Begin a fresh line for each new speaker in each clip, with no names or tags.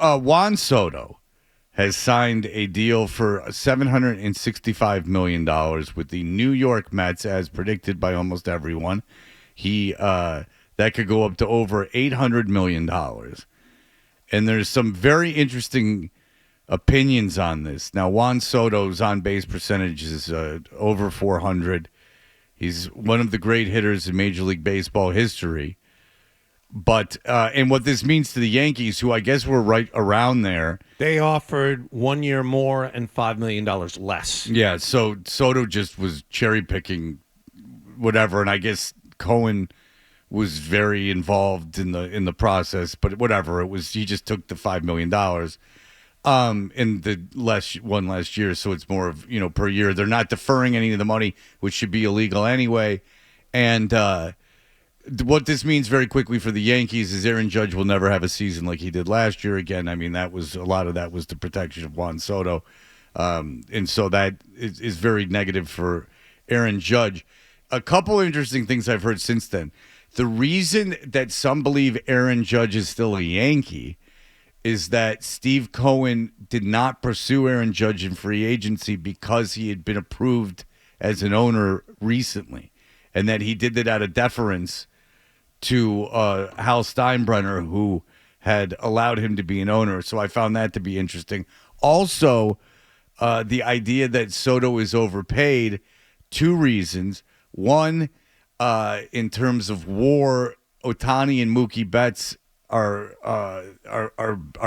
Juan Soto has signed a deal for $765 million with the New York Mets, as predicted by almost everyone. That could go up to over $800 million. And there's some very interesting opinions on this. Now, Juan Soto's on-base percentage is over 400. He's one of the great hitters in Major League Baseball history. But and what this means to the Yankees, who I guess were right around there.
They offered 1 year more and $5 million less.
Yeah, so Soto just was cherry-picking whatever, and I guess Cohen was very involved in the process, but whatever it was, he just took the $5 million in the last year, so it's more of per year. They're not deferring any of the money, which should be illegal anyway. And what this means very quickly for the Yankees is Aaron Judge will never have a season like he did last year again. I mean, that was a lot of that was the protection of Juan Soto, and so that is very negative for Aaron Judge. A couple interesting things I've heard since then. The reason that some believe Aaron Judge is still a Yankee is that Steve Cohen did not pursue Aaron Judge in free agency because he had been approved as an owner recently, and that he did it out of deference to Hal Steinbrenner, who had allowed him to be an owner. So I found that to be interesting. Also, the idea that Soto is overpaid, two reasons. One, in terms of WAR, Ohtani and Mookie Betts are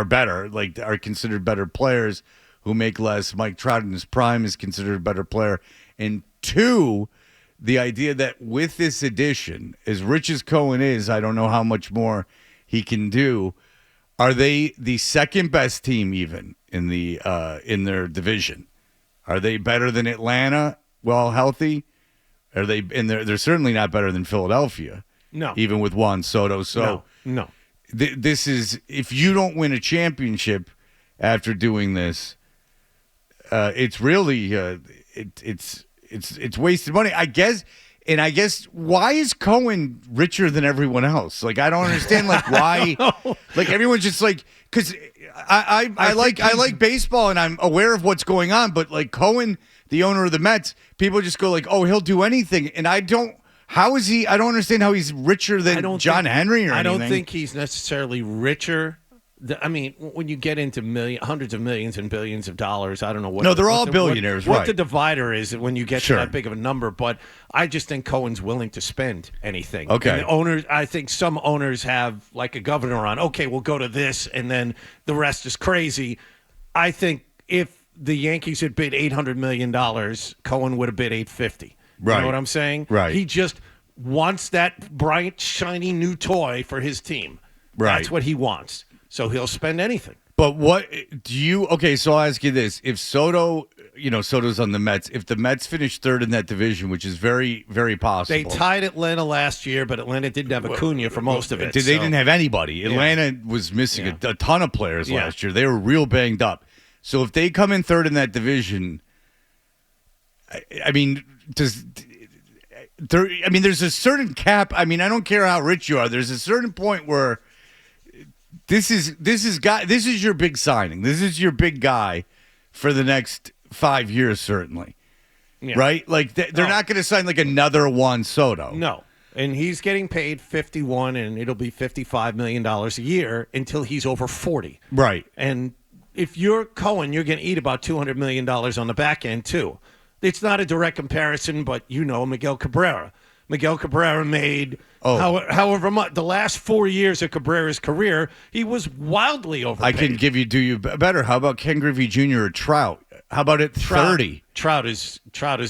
better, like are considered better players who make less. Mike Trout in his prime is considered a better player. And two, the idea that with this addition, as rich as Cohen is, I don't know how much more he can do. Are they the second best team even in their division? Are they better than Atlanta while healthy? Are they? And they're certainly not better than Philadelphia.
No,
even with Juan Soto. So
no.
This is, if you don't win a championship after doing this, it's really it's wasted money, I guess. And I guess, why is Cohen richer than everyone else? Like, I don't understand, like, why. Like, everyone's just like, because I like baseball and I'm aware of what's going on, but like Cohen, the owner of the Mets, people just go like, oh, he'll do anything, and I don't. How is he? I don't understand how he's richer than John Henry or anything.
I don't think he's necessarily richer. I mean, when you get into hundreds of millions and billions of dollars, I don't know what.
No, they're all billionaires, right?
What the divider is when you get to that big of a number. But I just think Cohen's willing to spend anything.
Okay.
And the owners, I think some owners have like a governor on. Okay, we'll go to this, and then the rest is crazy. I think if the Yankees had bid $800 million, Cohen would have bid $850.
Right.
You know what I'm saying?
Right.
He just wants that bright, shiny new toy for his team.
Right.
That's what he wants. So he'll spend anything.
But what do you? Okay, so I'll ask you this: if Soto, Soto's on the Mets. If the Mets finish third in that division, which is very, very possible,
they tied Atlanta last year, but Atlanta didn't have Acuna for most of it.
They didn't have anybody. Atlanta was missing a ton of players last year. They were real banged up. So if they come in third in that division, I mean, there's a certain cap. I mean, I don't care how rich you are. There's a certain point where this is your big signing. This is your big guy for the next 5 years, certainly. Yeah. Right? Like they're not going to sign like another Juan Soto.
No. And he's getting paid $51, and it'll be $55 million a year until he's over 40.
Right.
And if you're Cohen, you're going to eat about $200 million on the back end, too. It's not a direct comparison, but Miguel Cabrera. Miguel Cabrera made however much. The last 4 years of Cabrera's career, he was wildly overpaid.
I can do you better. How about Ken Griffey Jr. or Trout? How about at 30?
Trout is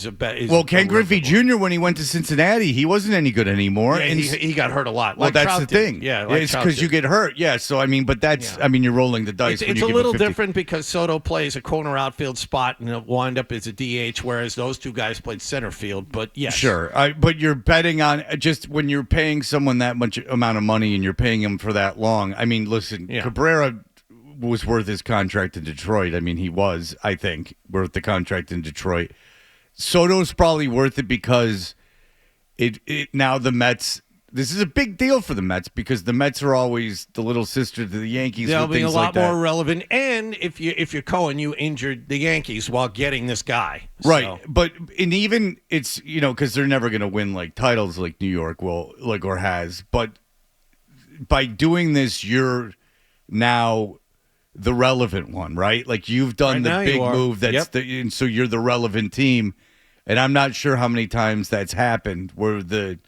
a bet.
Well, Ken Griffey Jr. when he went to Cincinnati, he wasn't any good anymore,
and he got hurt a lot.
Well, that's
Trout
the thing.
Yeah,
it's because you get hurt. Yeah, so I mean, but that's you're rolling the dice.
It's a little different because Soto plays a corner outfield spot and he'll wind up as a DH, whereas those two guys played center field. But yes,
sure. But you're betting on just when you're paying someone that much amount of money and you're paying him for that long. I mean, listen, Cabrera was worth his contract in Detroit. I mean, he was, I think, worth the contract in Detroit. Soto's probably worth it because it now the Mets, this is a big deal for the Mets because the Mets are always the little sister to the Yankees.
They'll
with
be a
things
lot
like that.
more relevant. And if you're Cohen, you injured the Yankees while getting this guy.
Right,
So.
but even it's because they're never going to win like titles like New York will or has. But by doing this, you're now the relevant one, right? Like you've done the big move. And so you're the relevant team. And I'm not sure how many times that's happened where the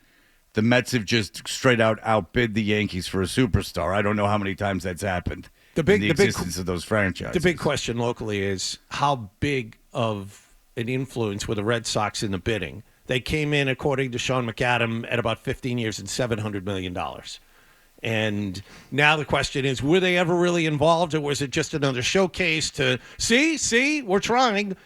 Mets have just straight out outbid the Yankees for a superstar. I don't know how many times that's happened. In the existence of those franchises.
The big question locally is how big of an influence were the Red Sox in the bidding? They came in, according to Sean McAdam, at about 15 years and $700 million. And now the question is, were they ever really involved, or was it just another showcase to see, we're trying?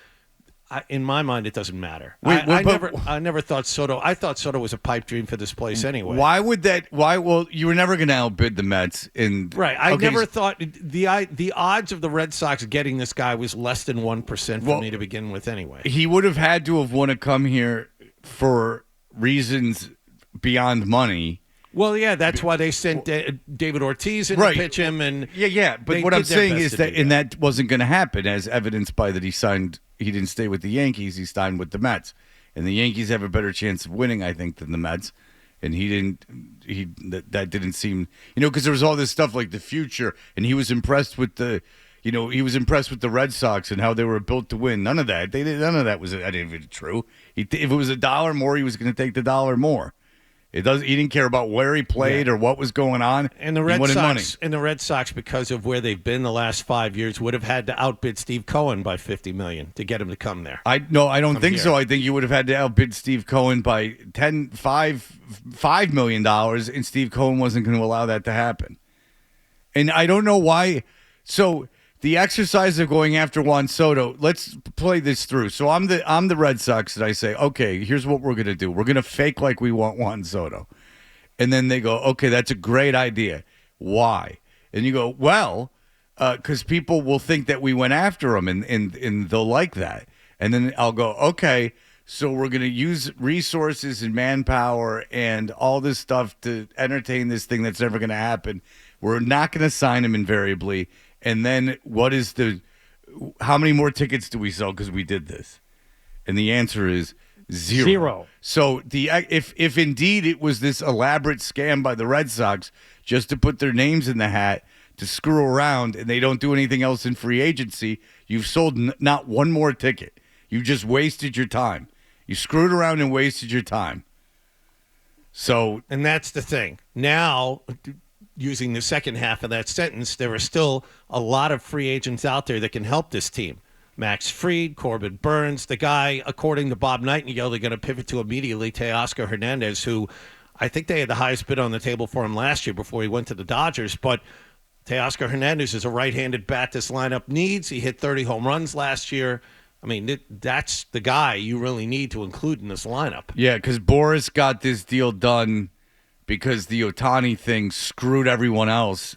In my mind, it doesn't matter. I never thought Soto. I thought Soto was a pipe dream for this place anyway.
Why would that? Why? Well, you were never going to outbid the Mets.
Right. I never thought the odds of the Red Sox getting this guy was less than 1% for me to begin with. Anyway,
he would have had to have wanted to come here for reasons beyond money.
Well, yeah, that's why they sent David Ortiz in to pitch him, and
But what I'm saying is that wasn't going to happen, as evidenced by that he signed. He didn't stay with the Yankees. He signed with the Mets, and the Yankees have a better chance of winning, I think, than the Mets. And he didn't. That didn't seem, because there was all this stuff like the future, and he was impressed with the. He was impressed with the Red Sox and how they were built to win. None of that. None of that was even true. If it was $1 more, he was going to take the $1 more. He didn't care about where he played or what was going on.
And the Red Sox, because of where they've been the last 5 years, would have had to outbid Steve Cohen by $50 million to get him to come there.
I don't think so. I think you would have had to outbid Steve Cohen by $5 million, and Steve Cohen wasn't going to allow that to happen. And I don't know why. So the exercise of going after Juan Soto, let's play this through. So I'm the Red Sox, and I say, okay, here's what we're going to do. We're going to fake like we want Juan Soto. And then they go, okay, that's a great idea. Why? And you go, well, because people will think that we went after him, and they'll like that. And then I'll go, okay, so we're going to use resources and manpower and all this stuff to entertain this thing that's never going to happen. We're not going to sign him invariably. And then how many more tickets do we sell because we did this? And the answer is zero. So if indeed it was this elaborate scam by the Red Sox just to put their names in the hat to screw around, and they don't do anything else in free agency, you've sold not one more ticket. You just wasted your time. You screwed around and wasted your time.
And that's the thing. Now, using the second half of that sentence, there are still a lot of free agents out there that can help this team. Max Fried, Corbin Burns, the guy, according to Bob Nightingale, they're going to pivot to immediately, Teoscar Hernandez, who I think they had the highest bid on the table for him last year before he went to the Dodgers. But Teoscar Hernandez is a right-handed bat this lineup needs. He hit 30 home runs last year. I mean, that's the guy you really need to include in this lineup.
Yeah, because Boris got this deal done because the Ohtani thing screwed everyone else.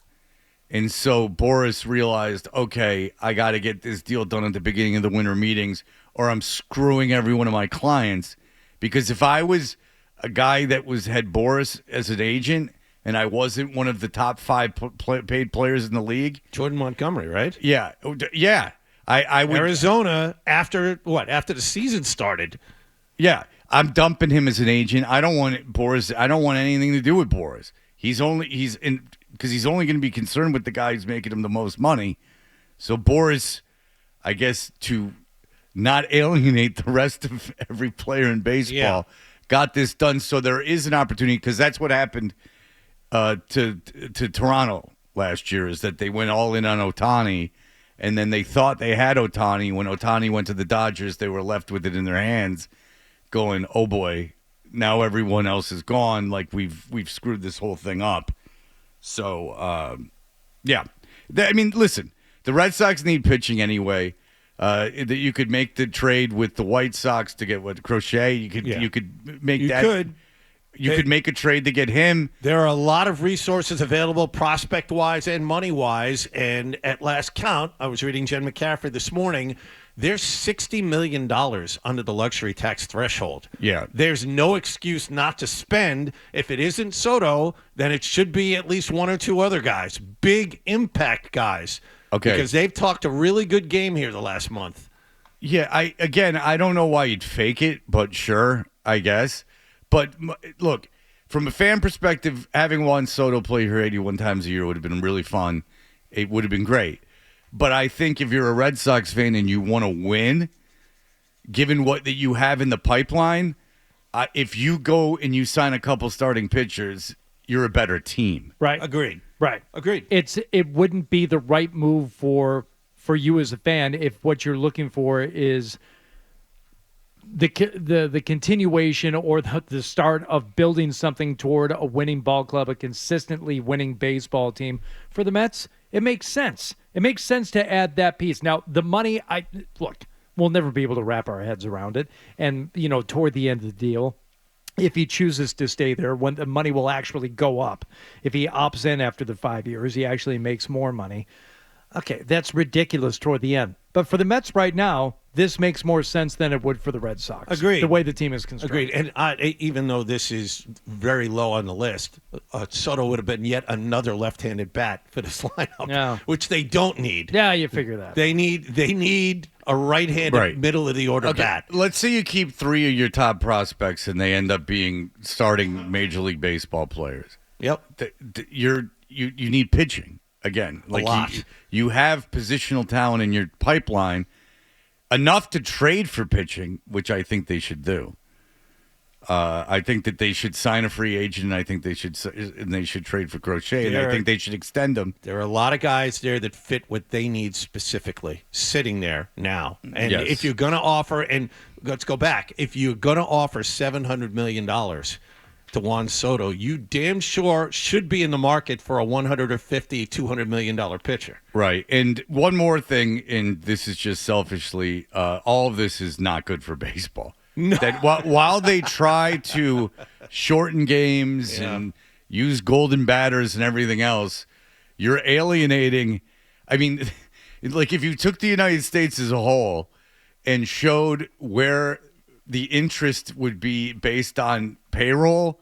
And so Boris realized, okay, I got to get this deal done at the beginning of the winter meetings or I'm screwing every one of my clients. Because if I was a guy that had Boris as an agent and I wasn't one of the top 5 paid players in the league.
Jordan Montgomery, right?
Yeah. Yeah. I would.
Arizona, after the season started.
Yeah. I'm dumping him as an agent. I don't want Boris. I don't want anything to do with Boris. He's only going to be concerned with the guy who's making him the most money. So Boris, I guess, to not alienate the rest of every player in baseball, got this done. So there is an opportunity because that's what happened to Toronto last year. Is that they went all in on Ohtani, and then they thought they had Ohtani. When Ohtani went to the Dodgers, they were left with it in their hands, going, "Oh boy, now everyone else is gone. Like we've screwed this whole thing up." So, yeah. Listen, the Red Sox need pitching anyway. That you could make the trade with the White Sox to get Crochet. You could make that. You could make a trade to get him.
There are a lot of resources available, prospect-wise and money-wise. And at last count, I was reading Jen McCaffrey this morning, They're $60 million under the luxury tax threshold.
Yeah.
There's no excuse not to spend. If it isn't Soto, then it should be at least one or two other guys, big impact guys.
Okay.
Because they've talked a really good game here the last month.
Yeah, I don't know why you'd fake it, but sure, I guess. But look, from a fan perspective, having Juan Soto play here 81 times a year would have been really fun. It would have been great. But I think if you're a Red Sox fan and you want to win, given what that you have in the pipeline, if you go and you sign a couple starting pitchers, you're a better team.
Right.
Agreed.
Right.
Agreed.
It wouldn't be the right move for you as a fan if what you're looking for is the continuation or the start of building something toward a winning ball club, a consistently winning baseball team. For the Mets, it makes sense. It makes sense to add that piece. Now, the money, we'll never be able to wrap our heads around it. And, toward the end of the deal, if he chooses to stay there, when the money will actually go up. If he opts in after the 5 years, he actually makes more money. Okay, that's ridiculous toward the end. But for the Mets right now, this makes more sense than it would for the Red Sox.
Agreed.
The way the team is constructed.
Agreed. And even though this is very low on the list, Soto would have been yet another left-handed bat for this lineup, which they don't need.
Yeah, you figure that.
They need a right-handed middle of the order bat.
Let's say you keep 3 of your top prospects and they end up being starting Major League Baseball players.
Yep.
You need pitching again.
A lot.
You have positional talent in your pipeline. Enough to trade for pitching, which I think they should do. I think that they should sign a free agent. And I think they should trade for Crochet, and I think they should extend them.
There are a lot of guys there that fit what they need specifically, sitting there now. And if you're going to offer, and let's go back, if you're going to offer $700 million to Juan Soto, you damn sure should be in the market for a $150, $200 million pitcher.
Right. And one more thing, and this is just selfishly, all of this is not good for baseball.
No.
That while they try to shorten games and use golden batters and everything else, you're alienating. I mean, like if you took the United States as a whole and showed where the interest would be based on payroll,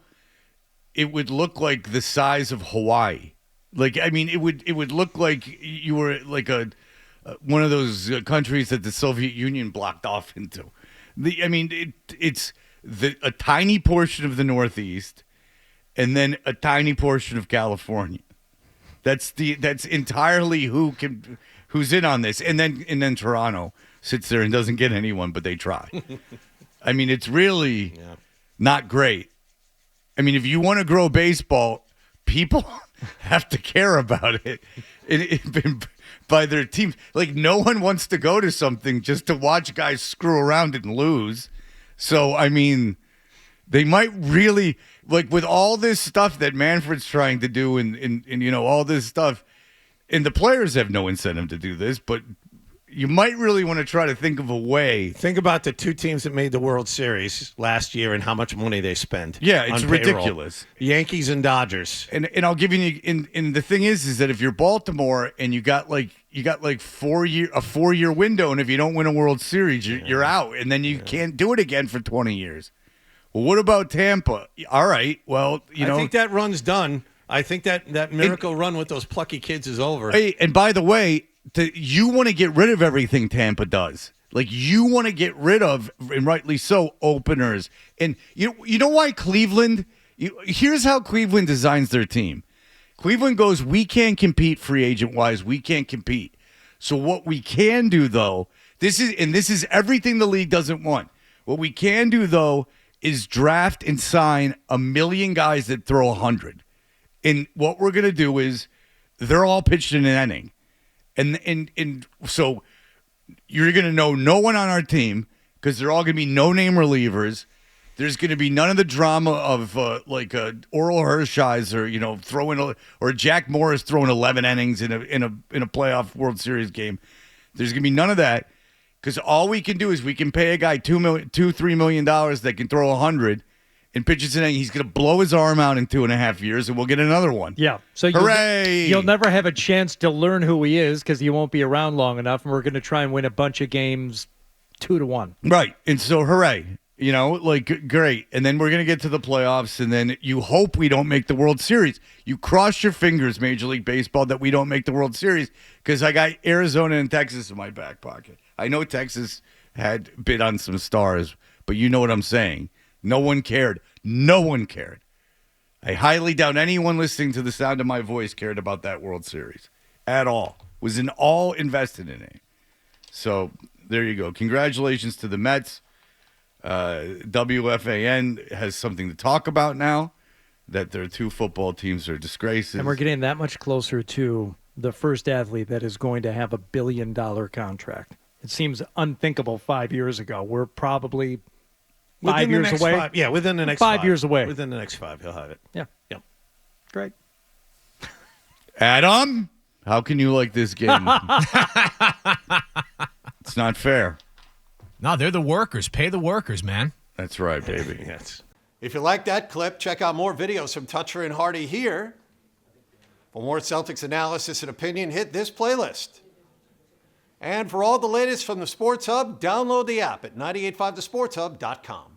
it would look like the size of Hawaii. Like, I mean, it would look like you were like one of those countries that the Soviet Union blocked off into. It's a tiny portion of the Northeast, and then a tiny portion of California. That's entirely who's in on this, and then Toronto sits there and doesn't get anyone, but they try. I mean, it's really not great. I mean, if you want to grow baseball, people have to care about it. By their teams. Like, no one wants to go to something just to watch guys screw around and lose. So, I mean, they might really, like, with all this stuff that Manfred's trying to do and all this stuff, and the players have no incentive to do this, but you might really want to try to think of a way.
Think about the two teams that made the World Series last year and how much money they spend.
Yeah, it's
on payroll.
ridiculous.
Yankees and Dodgers.
And I'll give you and the thing is that if you're Baltimore and you got like a 4-year window, and if you don't win a World Series, you're out, and then you can't do it again for 20 years. Well, what about Tampa? All right, well,
I think that run's done. I think that miracle run with those plucky kids is over.
Hey, and by the way, you want to get rid of everything Tampa does. Like, you want to get rid of, and rightly so, openers. And you know why Cleveland? Here's how Cleveland designs their team. Cleveland goes, we can't compete free agent-wise. We can't compete. So what we can do, though, this is everything the league doesn't want. What we can do, though, is draft and sign 1 million guys that throw 100. And what we're going to do is they're all pitched in an inning. And so you're going to know no one on our team because they're all going to be no-name relievers. There's going to be none of the drama of like Oral Hershiser, or Jack Morris throwing 11 innings in a playoff World Series game. There's going to be none of that because all we can do is we can pay a guy $3 million that can throw 100, and pitches an inning. He's going to blow his arm out in 2.5 years, and we'll get another one.
Yeah. So
hooray!
You'll never have a chance to learn who he is because he won't be around long enough, and we're going to try and win a bunch of games 2-1.
Right. And so, hooray. Great. And then we're going to get to the playoffs, and then you hope we don't make the World Series. You cross your fingers, Major League Baseball, that we don't make the World Series because I got Arizona and Texas in my back pocket. I know Texas had bid on some stars, but you know what I'm saying. No one cared. No one cared. I highly doubt anyone listening to the sound of my voice cared about that World Series at all. Was all invested in it. So there you go. Congratulations to the Mets. WFAN has something to talk about now, that their two football teams are disgraces.
And we're getting that much closer to the first athlete that is going to have $1 billion contract. It seems unthinkable 5 years ago. We're probably 5 years away.
Within the next
5 years away.
Within the next 5, he'll have it.
Yeah.
Yep.
Great.
Adam, how can you like this game? It's not fair.
No, they're the workers. Pay the workers, man.
That's right, baby.
Yes. If you like that clip, check out more videos from Toucher and Hardy here. For more Celtics analysis and opinion, hit this playlist. And for all the latest from the Sports Hub, download the app at 985thesportshub.com.